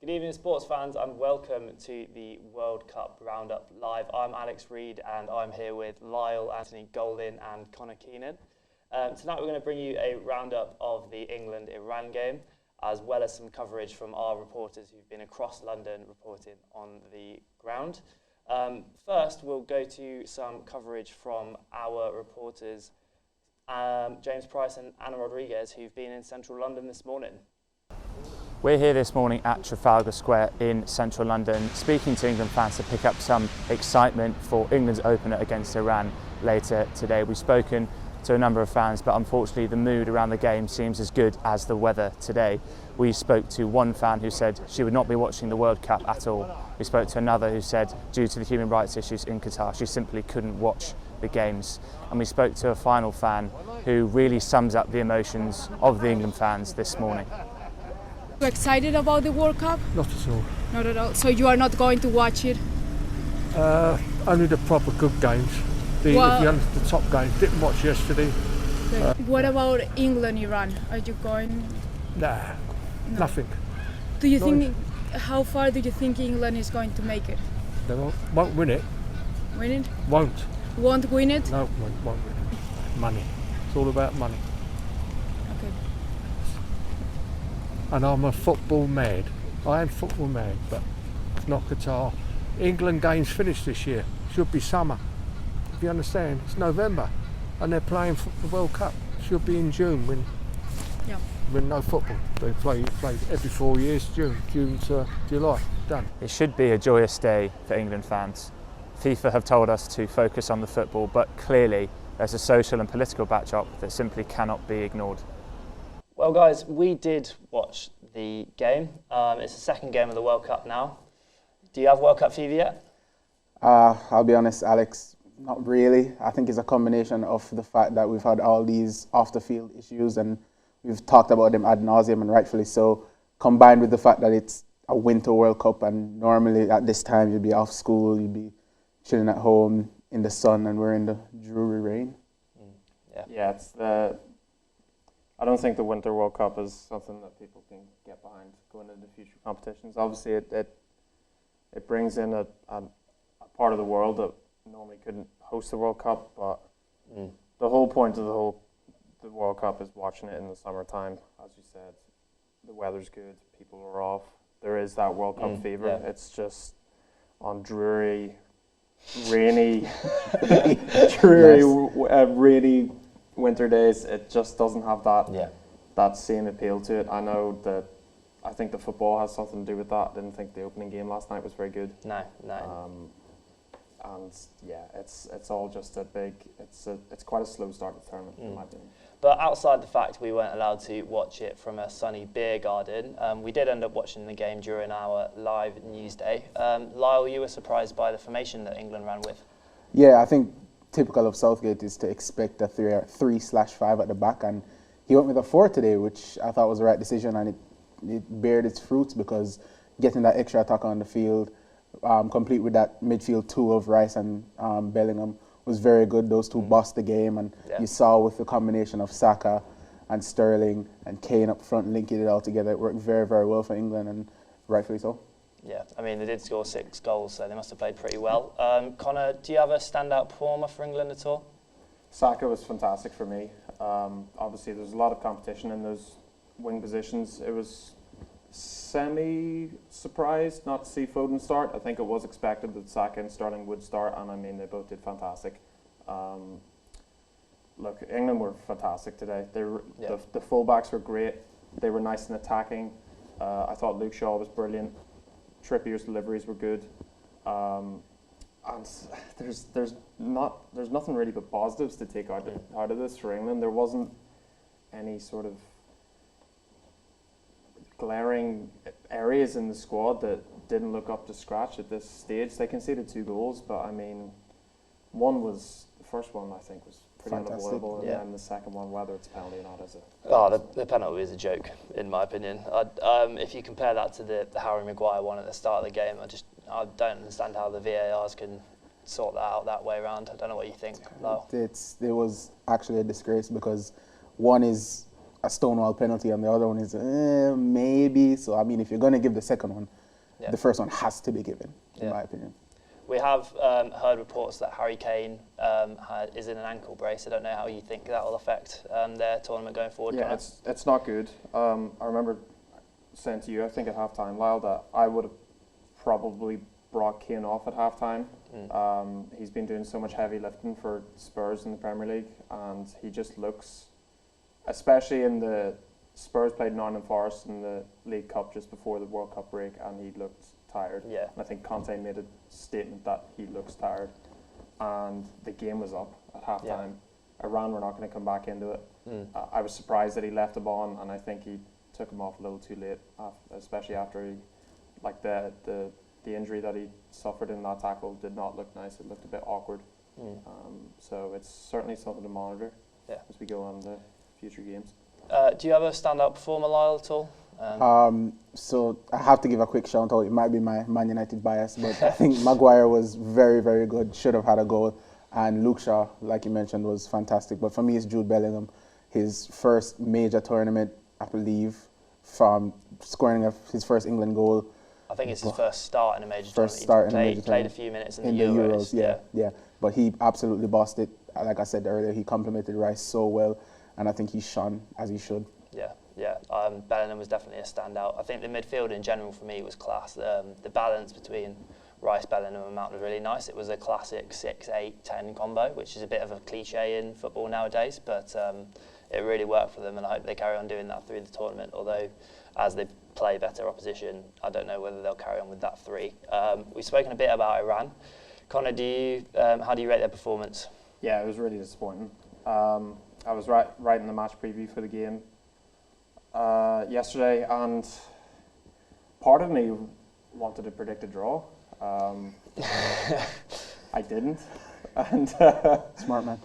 Good evening, sports fans, and welcome to the World Cup Roundup Live. I'm Alex Reid, and I'm here with Lyle, Anthony Goldin, and Connor Keenan. Tonight, we're going to bring you a roundup of the England-Iran game, as well as some coverage from our reporters who've been across London reporting on the ground. First, we'll go to some coverage from our reporters, James Price and Anna Rodriguez, who've been in central London this morning. We're here this morning at Trafalgar Square in central London, speaking to England fans to pick up some excitement for England's opener against Iran later today. We've spoken to a number of fans, but unfortunately the mood around the game seems as good as the weather today. We spoke to one fan who said she would not be watching the World Cup at all. We spoke to another who said due to the human rights issues in Qatar, she simply couldn't watch the games. And we spoke to a final fan who really sums up the emotions of the England fans this morning. You excited about the World Cup? Not at all. Not at all. So you are not going to watch it? Only the proper good games. The top games. Didn't watch yesterday. What about England-Iran? Are you going? Nah, No. nothing. Do you think? How far do you think England is going to make it? They won't win it. Win it? Won't. Won't win it? No, won't win it. Money. It's all about money. Okay. And I'm a football mad. I am football mad, but not Qatar. England games finished this year. Should be summer. If you understand, it's November, and they're playing for the World Cup. Should be in June when no football. They play every 4 years, June to July. Done. It should be a joyous day for England fans. FIFA have told us to focus on the football, but clearly there's a social and political backdrop that simply cannot be ignored. Well, guys, we did watch the game. It's the second game of the World Cup now. Do you have World Cup fever yet? I'll be honest, Alex, not really. I think it's a combination of the fact that we've had all these off-the-field issues and we've talked about them ad nauseum, and rightfully so, combined with the fact that it's a Winter World Cup and normally at this time you'd be off school, you'd be chilling at home in the sun, and we're in the dreary rain. Yeah, it's I don't think the Winter World Cup is something that people can get behind going into future competitions. Obviously, it brings in a part of the world that normally couldn't host the World Cup, but the whole point of the World Cup is watching it in the summertime. As you said, the weather's good, people are off. There is that World Cup fever. Yeah. It's just on dreary, rainy, rainy winter days. It just doesn't have that same appeal to it. I think the football has something to do with that. I didn't think the opening game last night was very good. No. And yeah, it's all just it's quite a slow start to the tournament in my opinion. But outside the fact we weren't allowed to watch it from a sunny beer garden, we did end up watching the game during our live news day. Lyle, you were surprised by the formation that England ran with? Yeah, I think typical of Southgate is to expect a 3/5 at the back, and he went with a 4 today, which I thought was the right decision, and it bared its fruits because getting that extra attack on the field, complete with that midfield two of Rice and Bellingham, was very good. Those two bossed the game, and you saw with the combination of Saka and Sterling and Kane up front linking it all together, it worked very, very well for England, and rightfully so. Yeah, I mean, they did score 6 goals, so they must have played pretty well. Connor, do you have a standout performer for England at all? Saka was fantastic for me. Obviously, there's a lot of competition in those wing positions. It was semi-surprised not to see Foden start. I think it was expected that Saka and Sterling would start, and I mean, they both did fantastic. Look, England were fantastic today. The fullbacks were great. They were nice and attacking. I thought Luke Shaw was brilliant. Trippier's deliveries were good. And there's nothing really but positives to take out of this for England. There wasn't any sort of glaring areas in the squad that didn't look up to scratch at this stage. They conceded 2 goals, but I mean, the first one I think was pretty unavoidable, and then the second one, whether it's a penalty or not, is it? Oh, the penalty is a joke, in my opinion. If you compare that to the Harry Maguire one at the start of the game, I don't understand how the VARs can sort that out that way around. I don't know what you think, Lyle. It was actually a disgrace because one is a Stonewall penalty and the other one is maybe. So, I mean, if you're going to give the second one, the first one has to be given, in my opinion. We have heard reports that Harry Kane is in an ankle brace. I don't know how you think that will affect their tournament going forward. Yeah, it's not good. I remember saying to you, I think at halftime, Lyle, that I would have probably brought Kane off at halftime. He's been doing so much heavy lifting for Spurs in the Premier League, and he just looks, especially in the Spurs played Nottingham Forest in the League Cup just before the World Cup break, and he looked tired. Yeah. And I think Conte made a statement that he looks tired, and the game was up at halftime. Iran were not going to come back into it. I was surprised that he left him on, and I think he took him off a little too late, especially after he, like the injury that he suffered in that tackle did not look nice. It looked a bit awkward. So it's certainly something to monitor as we go on the future games. Do you have a standout performer, Lyle, at all? So I have to give a quick shout out. It might be my Man United bias, but I think Maguire was very, very good. Should have had a goal. And Luke Shaw, like you mentioned, was fantastic. But for me, it's Jude Bellingham. His first major tournament, I believe, from scoring his first England goal. I think it's his first start in a major tournament. He played a few minutes in the Euros. Yeah. But he absolutely bossed it. Like I said earlier, he complimented Rice so well, and I think he shone as he should. Yeah. Bellingham was definitely a standout. I think the midfield in general for me was class. The balance between Rice, Bellingham and Mount was really nice. It was a classic 6-8-10 combo, which is a bit of a cliche in football nowadays, but it really worked for them, and I hope they carry on doing that through the tournament, although as they play better opposition, I don't know whether they'll carry on with that three. We've spoken a bit about Iran. Connor, how do you rate their performance? Yeah, it was really disappointing. I was writing the match preview for the game yesterday, and part of me wanted to predict a draw. I didn't, and smart man.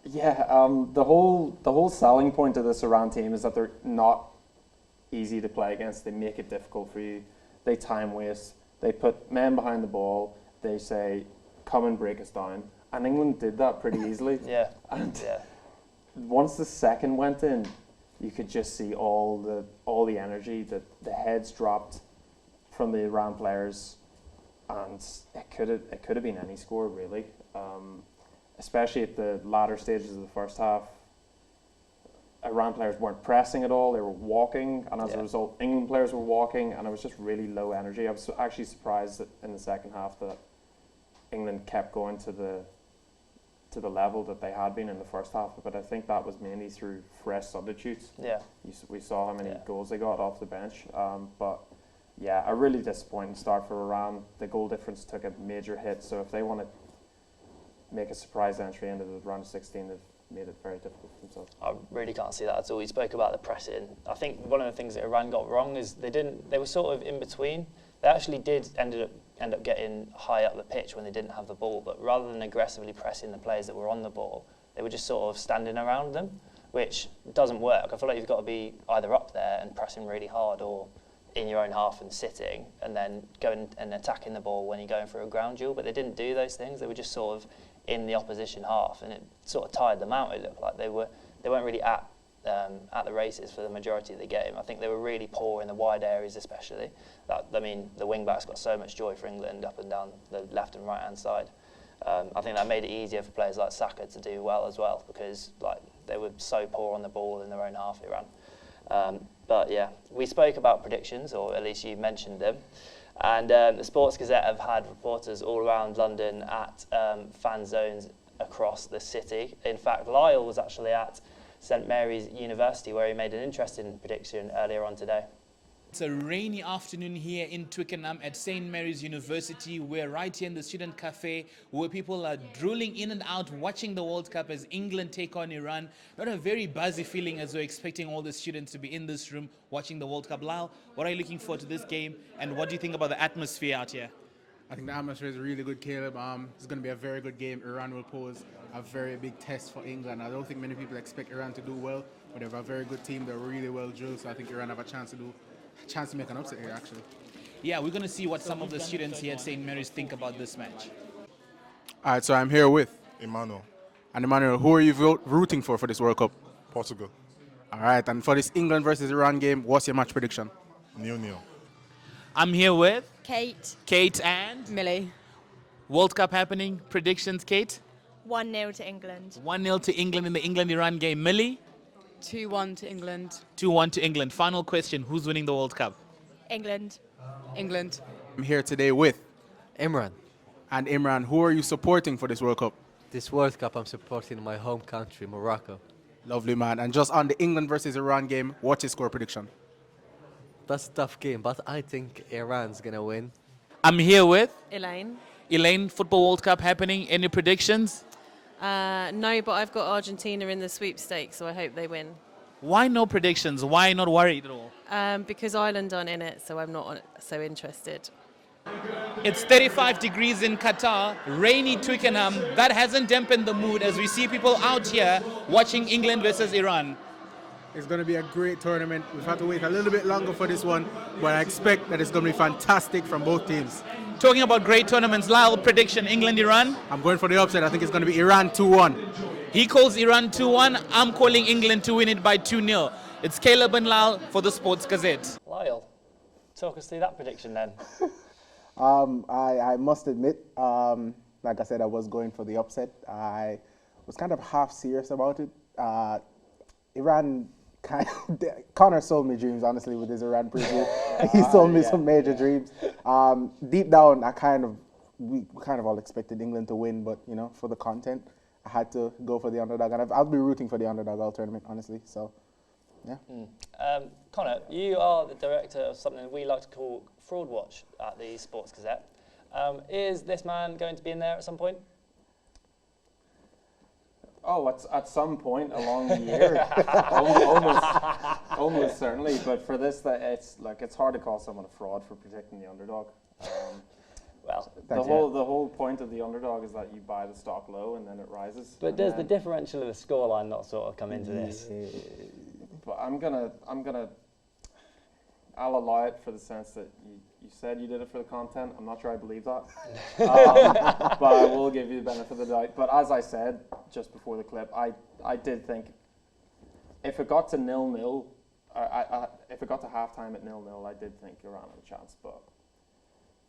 Yeah, the whole selling point of this Iran team is that they're not easy to play against. They make it difficult for you. They time waste. They put men behind the ball. They say, "Come and break us down." And England did that pretty easily. Once the second went in, you could just see all the energy. The heads dropped from the Iran players, and it could have been any score really. Especially at the latter stages of the first half, Iran players weren't pressing at all. They were walking, and as a result, England players were walking, and it was just really low energy. I was actually surprised that in the second half that England kept going to the level that they had been in the first half, but I think that was mainly through fresh substitutes. We saw how many goals they got off the bench, but yeah, a really disappointing start for Iran. The goal difference took a major hit, so if they want to make a surprise entry into the round of 16, they've made it very difficult for themselves. I really can't see that at all. You spoke about the pressing. I think one of the things that Iran got wrong is they were sort of in between. They actually did end up getting high up the pitch when they didn't have the ball, but rather than aggressively pressing the players that were on the ball, they were just sort of standing around them, which doesn't work. I feel like you've got to be either up there and pressing really hard, or in your own half and sitting, and then going and attacking the ball when you're going for a ground duel. But they didn't do those things. They were just sort of in the opposition half, and it sort of tired them out. It looked like they weren't really at the races for the majority of the game. I think they were really poor in the wide areas, especially. The wing backs got so much joy for England up and down the left and right hand side. I think that made it easier for players like Saka to do well as well, because they were so poor on the ball in their own half, Iran. But yeah, we spoke about predictions, or at least you mentioned them. And the Sports Gazette have had reporters all around London at fan zones across the city. In fact, Lyle was actually at St Mary's University, where he made an interesting prediction earlier on today. It's a rainy afternoon here in Twickenham at St Mary's University. We're right here in the student cafe where people are drooling in and out watching the World Cup as England take on Iran. Not a very buzzy feeling as we're expecting all the students to be in this room watching the World Cup. Lyle, what are you looking forward to this game, and what do you think about the atmosphere out here? I think the atmosphere is really good, Caleb. It's going to be a very good game. Iran will pose a very big test for England. I don't think many people expect Iran to do well, but they have a very good team. They're really well drilled, so I think Iran have a chance to make an upset here, actually. Yeah, we're going to see what some of the students here at St. Mary's think about this match. All right, so I'm here with Emmanuel. And Emmanuel, who are you rooting for this World Cup? Portugal. All right, and for this England versus Iran game, what's your match prediction? 0-0. I'm here with Kate. Kate and Millie. World Cup happening. Predictions, Kate? 1-0 to England. 1-0 to England in the England-Iran game. Millie? 2-1 to England. 2-1 to England. Final question, who's winning the World Cup? England. England. I'm here today with Imran. and Imran. Who are you supporting for this World Cup? This World Cup I'm supporting my home country, Morocco. Lovely, man. And just on the England versus Iran game, what's your score prediction? That's a tough game, but I think Iran's going to win. I'm here with Elaine. Elaine. Football World Cup happening. Any predictions? No, but I've got Argentina in the sweepstakes, so I hope they win. Why no predictions? Why not worried at all? Because Ireland aren't in it, so I'm not so interested. It's 35 degrees in Qatar, rainy Twickenham. That hasn't dampened the mood as we see people out here watching England versus Iran. It's going to be a great tournament. We've had to wait a little bit longer for this one, but I expect that it's going to be fantastic from both teams. Talking about great tournaments, Lyle, prediction, England-Iran? I'm going for the upset. I think it's going to be Iran 2-1. He calls Iran 2-1. I'm calling England to win it by 2-0. It's Caleb and Lyle for the Sports Gazette. Lyle, talk us through that prediction then. I must admit, like I said, I was going for the upset. I was kind of half serious about it. Iran, Connor sold me dreams, honestly, with his Iran preview. He sold me some major dreams. Deep down, we kind of all expected England to win, but you know, for the content, I had to go for the underdog, and I'll be rooting for the underdog all tournament, honestly. So, yeah. Connor, you are the director of something we like to call Fraud Watch at the Sports Gazette. Is this man going to be in there at some point? Oh, at some point along the year, almost certainly. But for this, it's hard to call someone a fraud for predicting the underdog. Well, the whole point of the underdog is that you buy the stock low and then it rises. But does the differential of the scoreline not sort of come into this? But I'll allow it for the sense that you said you did it for the content. I'm not sure I believe that. But I will give you the benefit of the doubt. But as I said just before the clip, I did think if it got to 0-0, if it got to halftime at 0-0, I did think Iran had a chance. But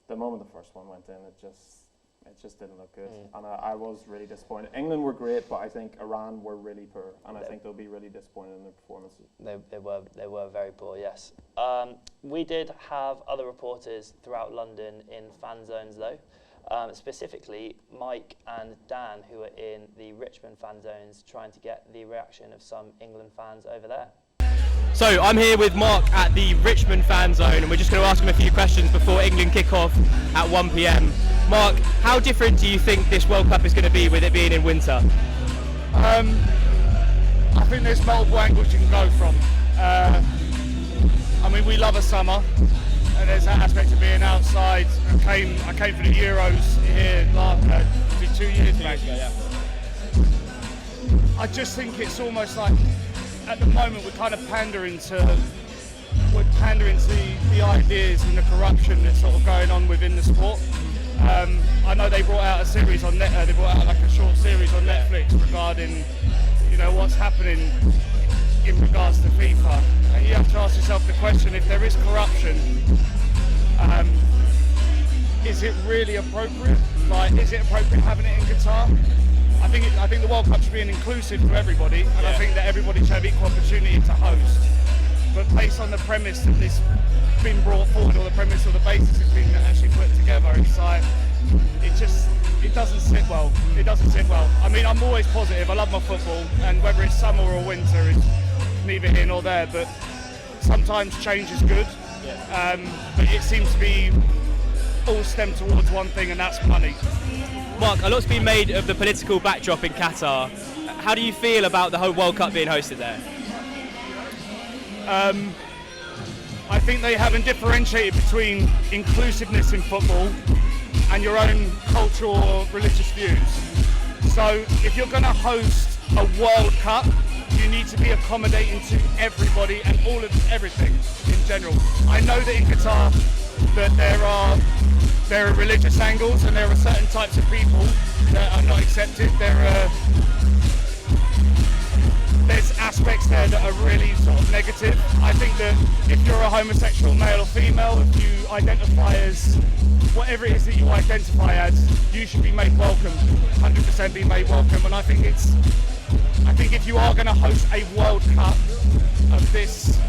the moment the first one went in, it just didn't look good. And I was really disappointed. England were great, but I think Iran were really poor. And I think they'll be really disappointed in their performances. They were very poor, yes. We did have other reporters throughout London in fan zones, though. Specifically, Mike and Dan, who are in the Richmond fan zones, trying to get the reaction of some England fans over there. So I'm here with Mark at the Richmond fan zone, and we're just going to ask him a few questions before England kick off at 1 p.m. Mark, how different do you think this World Cup is going to be with it being in winter? I think there's multiple angles you can go from. I mean, we love a summer, and there's that aspect of being outside. I came for the Euros here last 2 years back. I just think it's almost like, at the moment, we're kind of pandering to the ideas and the corruption that's sort of going on within the sport. I know they brought out a series on they brought out like a short series on Netflix regarding, you know, what's happening in regards to FIFA. And you have to ask yourself the question: if there is corruption, is it really appropriate? Like, is it appropriate having it in Qatar? I think the World Cup should be inclusive to everybody, and I think that everybody should have equal opportunity to host. But based on the premise that this has been brought forward, or the premise or the basis has been actually put together, it's like, it doesn't sit well. It doesn't sit well. I mean, I'm always positive. I love my football, and whether it's summer or winter, it's neither here nor there. But sometimes change is good. But it seems to be all stemmed towards one thing, and that's money. Mark, a lot's been made of the political backdrop in Qatar. How do you feel about the whole World Cup being hosted there? I think they haven't differentiated between inclusiveness in football and your own cultural or religious views. So if you're going to host a World Cup, you need to be accommodating to everybody and all of everything in general. I know that in Qatar that there are religious angles, and there are certain types of people that are not accepted. there's aspects there that are really sort of negative. I think that if you're a homosexual male or female, if you identify as whatever it is that you identify as, you should be made welcome, 100% be made welcome. And I think if you are going to host a World Cup of this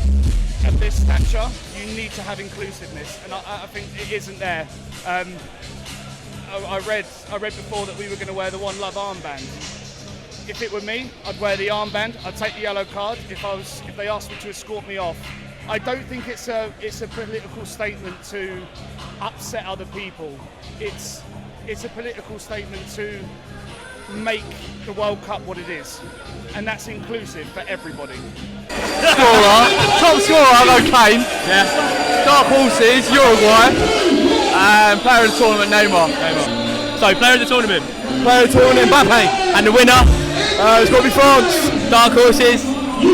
stature, you need to have inclusiveness, and I think it isn't there. I read before that we were going to wear the One Love armband. If it were me, I'd wear the armband. I'd take the yellow card if they asked me to escort me off. I don't think it's a political statement to upset other people. It's a political statement to make the World Cup what it is, and that's inclusive for everybody. Top scorer, I go Kane. Yeah. Dark horses, Uruguay. And player of the tournament, Neymar. So, player of the tournament? Player of the tournament, Mbappe. And the winner? It's got to be France. Dark horses?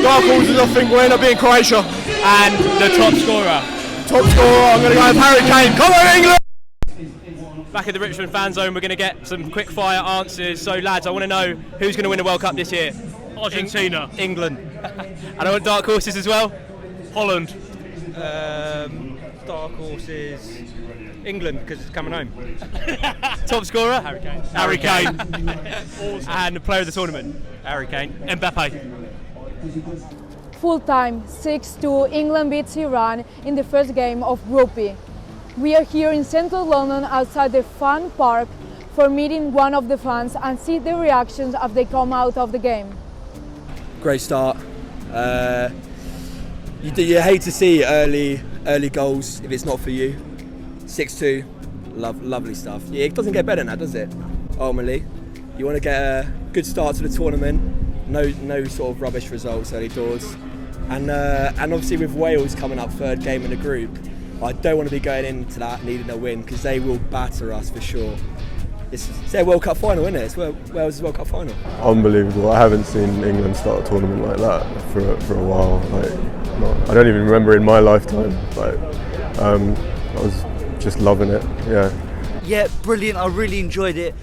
Dark horses, I think, will end up being Croatia. And the top scorer? Top scorer, I'm going to go with Harry Kane. Come on, England! Back at the Richmond fan zone, we're going to get some quick fire answers. So, lads, I want to know who's going to win the World Cup this year? Argentina. England. And I want dark horses as well? Holland. Dark horses. England, because it's coming home. Top scorer? Harry Kane. Harry Kane. And the player of the tournament? Harry Kane. Mbappe. Full time, 6-2, England beats Iran in the first game of Group B. We are here in central London outside the Fan Park for meeting one of the fans and see the reactions as they come out of the game. Great start. You hate to see early goals if it's not for you. 6-2, lovely stuff. Yeah, it doesn't get better than that, does it? Ultimately, you want to get a good start to the tournament. No sort of rubbish results early doors, and obviously with Wales coming up third game in the group, I don't want to be going into that needing a win because they will batter us for sure. It's their World Cup final, isn't it? It's Wales' World Cup final. Unbelievable. I haven't seen England start a tournament like that for a while. I don't even remember in my lifetime. I was just loving it. Yeah, brilliant. I really enjoyed it.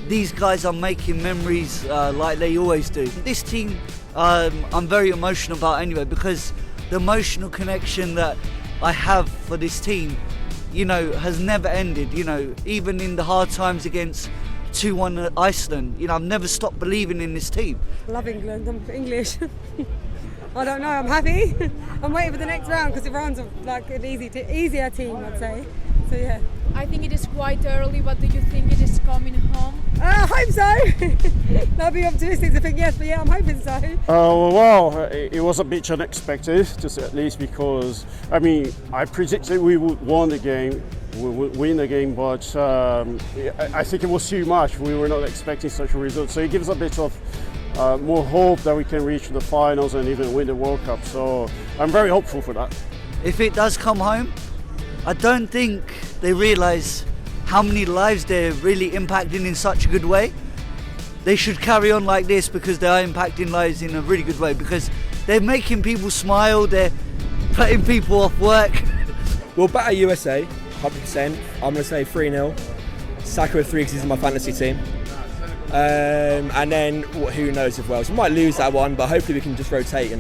These guys are making memories like they always do. This team, I'm very emotional about anyway, because the emotional connection that I have for this team, has never ended. Even in the hard times against 2-1 at Iceland, I've never stopped believing in this team. I love England. I'm English. I don't know. I'm happy. I'm waiting for the next round because Iran's an easier team, I'd say. So yeah. I think it is quite early, but do you think it is coming home? I hope so. That'd be optimistic to think yes, but yeah, I'm hoping so. It was a bit unexpected, to say at least, because I predicted we would win the game, but I think it was too much. We were not expecting such a result, so it gives a bit of more hope that we can reach the finals and even win the World Cup. So I'm very hopeful for that. If it does come home, I don't think they realise how many lives they're really impacting in such a good way. They should carry on like this because they are impacting lives in a really good way, because they're making people smile, they're putting people off work. We'll batter USA, 100%. I'm going to say 3-0. Saka with 3 because he's in my fantasy team. And then who knows with Wales. We might lose that one, but hopefully we can just rotate,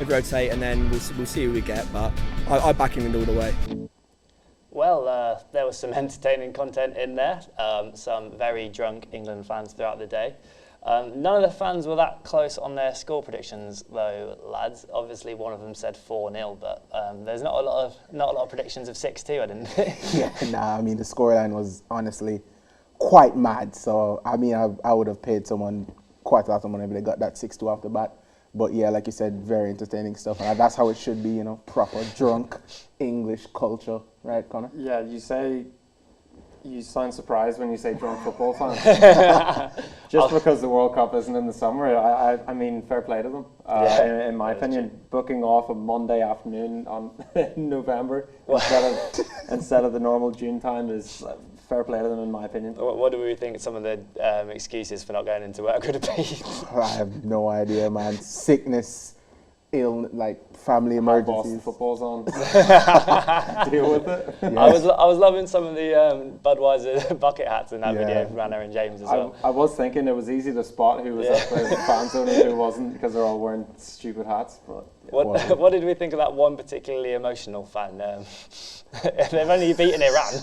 rotate, and then we'll see who we get. But I back England all the way. Well, there was some entertaining content in there, some very drunk England fans throughout the day. None of the fans were that close on their score predictions, though, lads. Obviously, one of them said 4-0, but there's not a lot of predictions of 6-2. I didn't think. The scoreline was honestly quite mad. So I would have paid someone quite a lot of money if they got that 6-2 off the bat. But yeah, like you said, very entertaining stuff, and that's how it should be, proper drunk English culture, right, Connor? Yeah, you sound surprised when you say drunk football fans. Just because the World Cup isn't in the summer, I mean, fair play to them. In my opinion, booking off a Monday afternoon in November instead of the normal June time is fair play to them, in my opinion. What do we think some of the excuses for not going into work would have been? I have no idea, man. Sickness, family emergencies. The football's on. Deal with it. Yeah. I was loving some of the Budweiser bucket hats in that video of Rana and James as well. I was thinking it was easy to spot who was at the fan zone and who wasn't because they're all wearing stupid hats. But what did we think of that one particularly emotional fan? They've only beaten Iran.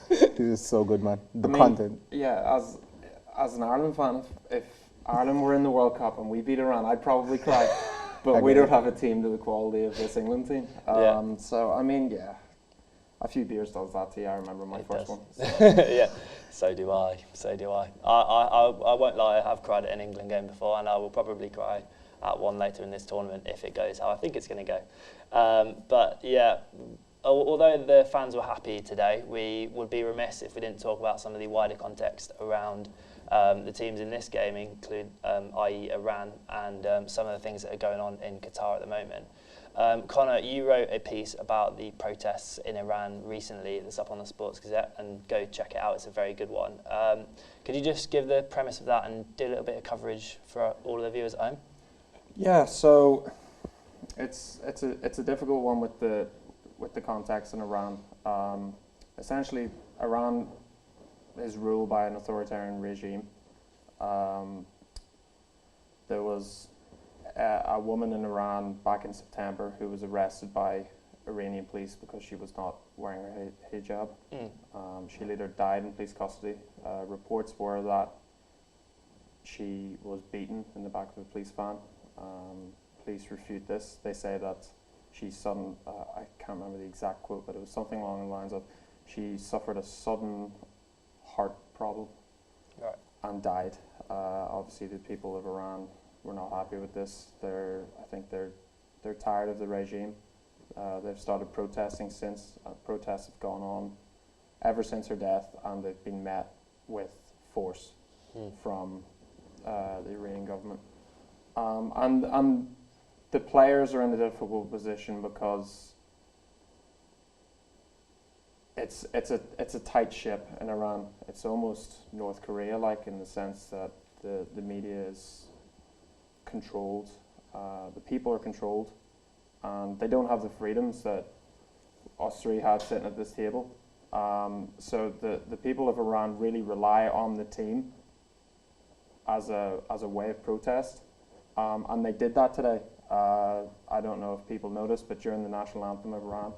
This is so good, man. The content. Yeah, as an Ireland fan, if Ireland were in the World Cup and we beat Iran, I'd probably cry. But we don't have a team to the quality of this England team. So, I mean, yeah, a few beers does that to you. I remember my first one. Yeah, so do I. I won't lie, I have cried at an England game before, and I will probably cry at one later in this tournament if it goes how I think it's going to go. But yeah, although the fans were happy today, we would be remiss if we didn't talk about some of the wider context around the teams in this game, include i.e. Iran, and some of the things that are going on in Qatar at the moment. Connor, you wrote a piece about the protests in Iran recently that's up on the Sports Gazette, and go check it out, it's a very good one. Could you just give the premise of that and do a little bit of coverage for all of the viewers at home? Yeah, so it's a difficult one with the context in Iran. Essentially, Iran is ruled by an authoritarian regime. There was a woman in Iran back in September who was arrested by Iranian police because she was not wearing her hijab. She later died in police custody. Reports were that she was beaten in the back of a police van. Police refute this. They say that I can't remember the exact quote, but it was something along the lines of she suffered a sudden heart problem and died. Obviously, the people of Iran were not happy with this. I think they're tired of the regime. They've started protesting since. Protests have gone on ever since her death, and they've been met with force from the Iranian government. And the players are in a difficult position because it's a tight ship in Iran. It's almost North Korea-like in the sense that the media is controlled, the people are controlled, and they don't have the freedoms that us three have sitting at this table. So the people of Iran really rely on the team as a way of protest, and they did that today. I don't know if people noticed, but during the national anthem of Iran,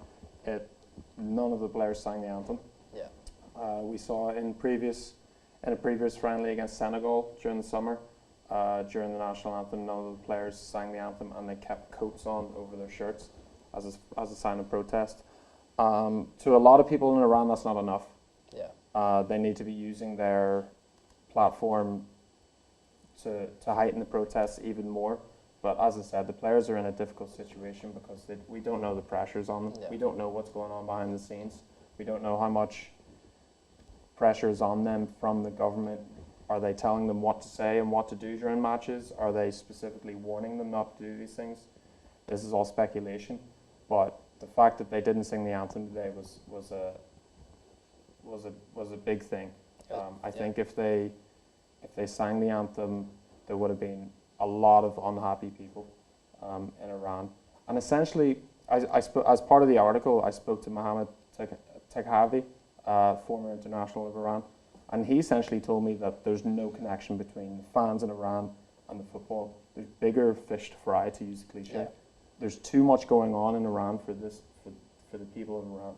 none of the players sang the anthem. Yeah. We saw in a previous friendly against Senegal during the summer, during the national anthem, none of the players sang the anthem, and they kept coats on over their shirts as a sign of protest. To a lot of people in Iran, that's not enough. Yeah. They need to be using their platform to heighten the protests even more. But as I said, the players are in a difficult situation because we don't know the pressures on them. Yeah. We don't know what's going on behind the scenes. We don't know how much pressure is on them from the government. Are they telling them what to say and what to do during matches? Are they specifically warning them not to do these things? This is all speculation. But the fact that they didn't sing the anthem today was a big thing. I think if they sang the anthem, there would have been a lot of unhappy people in Iran. And essentially, as part of the article, I spoke to Mohammed Tekhavi, former international of Iran, and he essentially told me that there's no connection between the fans in Iran and the football. There's bigger fish to fry, to use the cliche. Yeah. There's too much going on in Iran for the people of Iran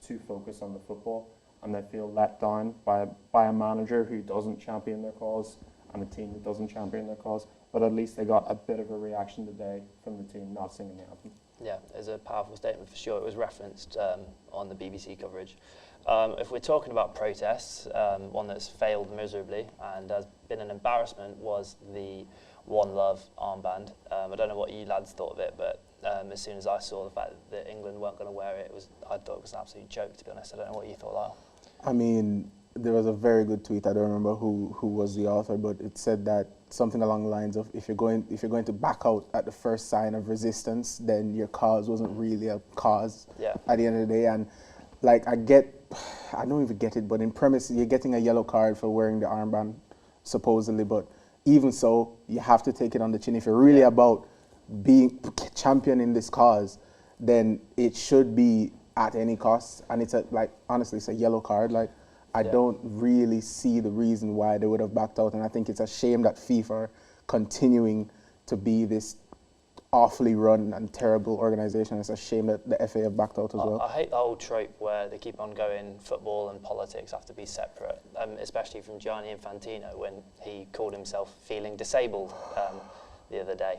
to focus on the football, and they feel let down by a manager who doesn't champion their cause and a team that doesn't champion their cause. But at least they got a bit of a reaction today from the team not singing the anthem. Yeah, it's a powerful statement for sure. It was referenced on the BBC coverage. If we're talking about protests, one that's failed miserably and has been an embarrassment was the One Love armband. I don't know what you lads thought of it, but as soon as I saw the fact that England weren't going to wear it, I thought it was an absolute joke, to be honest. I don't know what you thought, Lyle. I mean, there was a very good tweet. I don't remember who was the author, but it said that something along the lines of if you're going to back out at the first sign of resistance, then your cause wasn't really a cause at the end of the day. And like I don't even get it, but in premise you're getting a yellow card for wearing the armband, supposedly. But even so, you have to take it on the chin if you're really about being championing this cause, then it should be at any cost. And it's honestly, it's a yellow card. I don't really see the reason why they would have backed out. And I think it's a shame that FIFA are continuing to be this awfully run and terrible organisation. It's a shame that the FA have backed out as well. I hate the old trope where they keep on going football and politics have to be separate, especially from Gianni Infantino when he called himself feeling disabled the other day.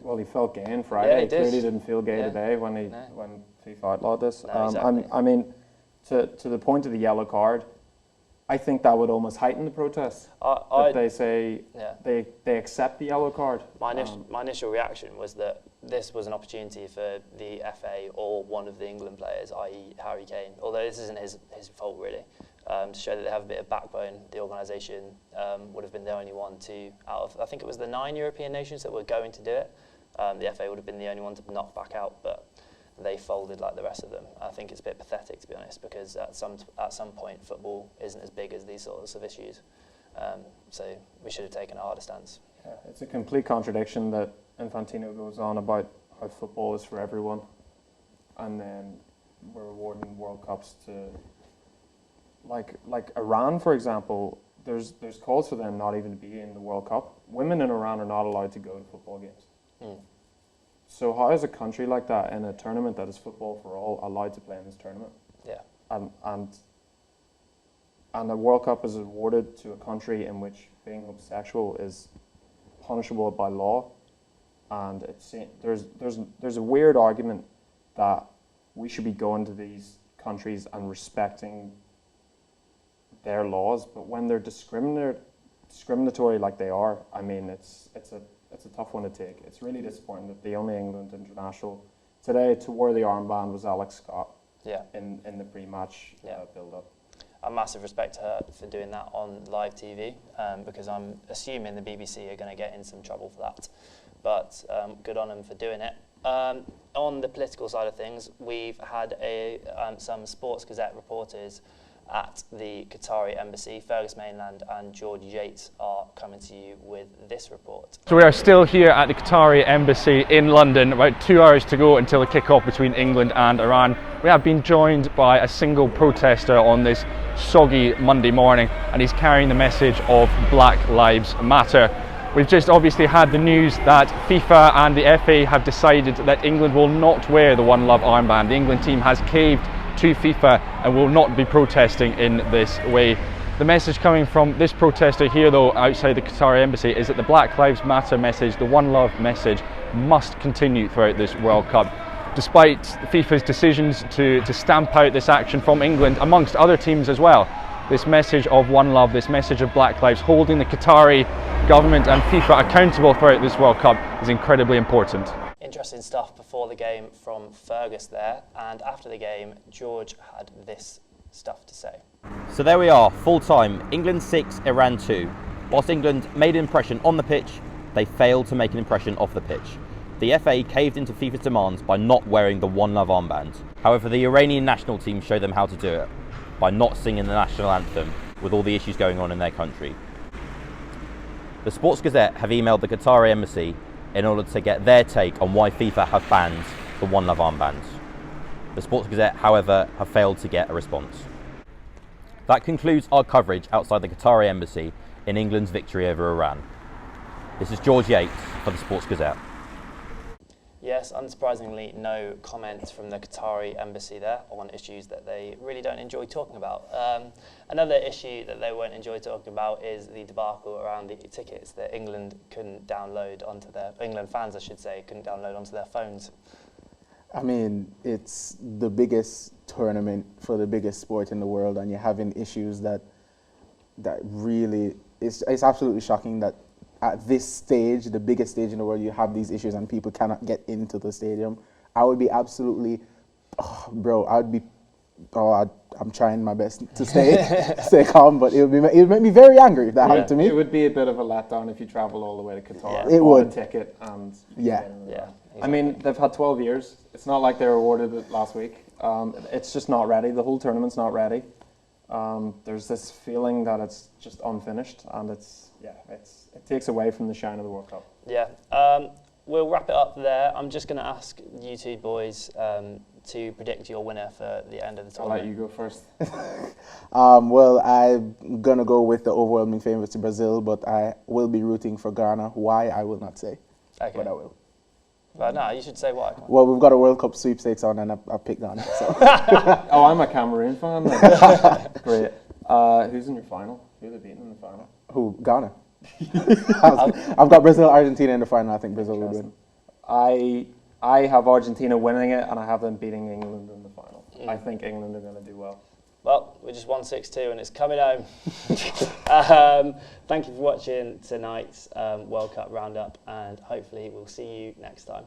Well, he felt gay on Friday. Yeah, he clearly didn't feel gay today when FIFA outlawed this. No, exactly. I mean, to the point of the yellow card, I think that would almost heighten the protests. They say they accept the yellow card. My initial reaction was that this was an opportunity for the FA or one of the England players, i.e. Harry Kane, although this isn't his fault really, to show that they have a bit of backbone. The organisation would have been the only one out of, I think it was the 9 European nations that were going to do it. The FA would have been the only one to knock back out, but they folded like the rest of them. I think it's a bit pathetic, to be honest, because at some point football isn't as big as these sorts of issues. So we should have taken a harder stance. Yeah, it's a complete contradiction that Infantino goes on about how football is for everyone, and then we're awarding World Cups to like Iran, for example. There's calls for them not even to be in the World Cup. Women in Iran are not allowed to go to football games. So how is a country like that in a tournament that is football for all allowed to play in this tournament? Yeah. And the World Cup is awarded to a country in which being homosexual is punishable by law, and there's a weird argument that we should be going to these countries and respecting their laws, but when they're discriminatory like they are, I mean, it's a tough one to take. It's really disappointing that the only England international today to wear the armband was Alex Scott. Yeah. In the pre-match build-up. A massive respect to her for doing that on live TV, because I'm assuming the BBC are going to get in some trouble for that. But good on them for doing it. On the political side of things, we've had some Sports Gazette reporters at the Qatari embassy. Fergus Mainland and George Yates are coming to you with this report. So we are still here at the Qatari embassy in London, about 2 hours to go until the kick-off between England and Iran. We have been joined by a single protester on this soggy Monday morning, and he's carrying the message of Black Lives Matter. We've just obviously had the news that FIFA and the FA have decided that England will not wear the One Love armband. The England team has caved to FIFA and will not be protesting in this way. The message coming from this protester here though outside the Qatari embassy is that the Black Lives Matter message, the One Love message, must continue throughout this World Cup. Despite FIFA's decisions to stamp out this action from England amongst other teams as well, this message of One Love, this message of Black Lives, holding the Qatari government and FIFA accountable throughout this World Cup is incredibly important. Interesting stuff before the game from Fergus there, and after the game, George had this stuff to say. So there we are, full time, England 6, Iran 2. Whilst England made an impression on the pitch, they failed to make an impression off the pitch. The FA caved into FIFA's demands by not wearing the One Love armband. However, the Iranian national team showed them how to do it, by not singing the national anthem with all the issues going on in their country. The Sports Gazette have emailed the Qatari embassy in order to get their take on why FIFA have banned the One Love armbands. The Sports Gazette, however, have failed to get a response. That concludes our coverage outside the Qatari embassy in England's victory over Iran. This is George Yates for the Sports Gazette. Yes, unsurprisingly, no comments from the Qatari embassy there on issues that they really don't enjoy talking about. Another issue that they won't enjoy talking about is the debacle around the tickets that England couldn't download onto their, England fans I should say, couldn't download onto their phones. I mean, it's the biggest tournament for the biggest sport in the world, and you're having issues that really, it's absolutely shocking that at this stage, the biggest stage in the world, you have these issues and people cannot get into the stadium. I would be absolutely, I'm trying my best to stay calm, but it would make me very angry if that happened to me. It would be a bit of a letdown if you travel all the way to Qatar, it would. A ticket, and Exactly. I mean, they've had 12 years. It's not like they were awarded it last week. It's just not ready. The whole tournament's not ready. There's this feeling that it's just unfinished, and it takes away from the shine of the World Cup. Yeah. we'll wrap it up there. I'm just going to ask you two boys to predict your winner for the end of the tournament. I'll let you go first. Well, I'm going to go with the overwhelming favourites to Brazil, but I will be rooting for Ghana. Why, I will not say, but I will. Well, no, you should say why. Well, we've got a World Cup sweepstakes on and I picked Ghana. So. Oh, I'm a Cameroon fan then. Great. Who's in your final? Who are they beating in the final? Who? Ghana. I've got Brazil, Argentina in the final. I think Brazil will win. I have Argentina winning it, and I have them beating England in the final. I think England are going to do well. Well, we just won 6-2 and it's coming home. Thank you for watching tonight's World Cup roundup, and hopefully we'll see you next time.